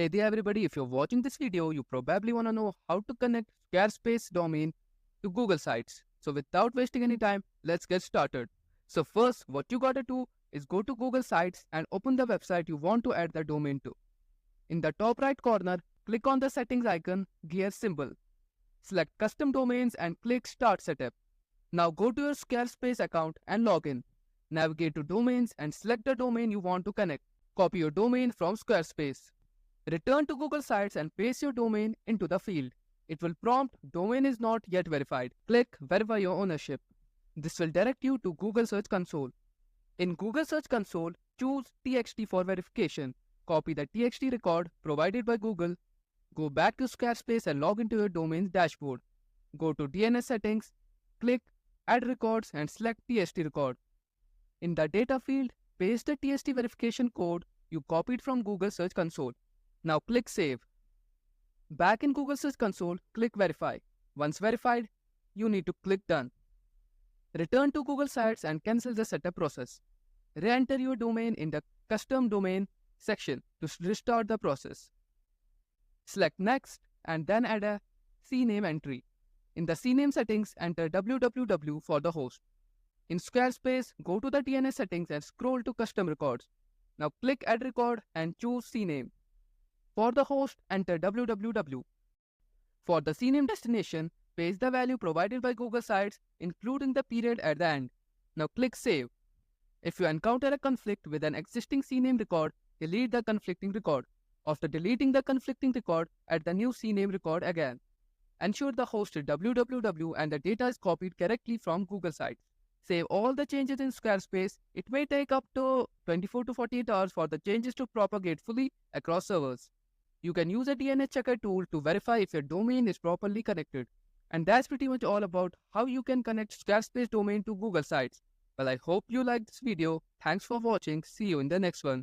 Hey there everybody, if you're watching this video, you probably want to know how to connect Squarespace domain to Google Sites. So without wasting any time, let's get started. So first, what you gotta do is go to Google Sites and open the website you want to add the domain to. In the top right corner, click on the settings icon, gear symbol. Select custom domains and click start setup. Now go to your Squarespace account and log in. Navigate to domains and select the domain you want to connect. Copy your domain from Squarespace. Return to Google Sites and paste your domain into the field. It will prompt domain is not yet verified. Click verify your ownership. This will direct you to Google Search Console. In Google Search Console, choose TXT for verification. Copy the TXT record provided by Google. Go back to Squarespace and log into your domain's dashboard. Go to DNS settings, click add records and select TXT record. In the data field, paste the TXT verification code you copied from Google Search Console. Now click Save. Back in Google Search Console, click Verify. Once verified, you need to click Done. Return to Google Sites and cancel the setup process. Re-enter your domain in the Custom Domain section to restart the process. Select Next and then add a CNAME entry. In the CNAME settings, enter www for the host. In Squarespace, go to the DNS settings and scroll to Custom Records. Now click Add Record and choose CNAME. For the host, enter www. For the CNAME destination, paste the value provided by Google Sites, including the period at the end. Now click Save. If you encounter a conflict with an existing CNAME record, delete the conflicting record. After deleting the conflicting record, add the new CNAME record again. Ensure the host is www and the data is copied correctly from Google Sites. Save all the changes in Squarespace. It may take up to 24 to 48 hours for the changes to propagate fully across servers. You can use a DNS checker tool to verify if your domain is properly connected. And that's pretty much all about how you can connect Squarespace domain to Google Sites. Well, I hope you liked this video. Thanks for watching. See you in the next one.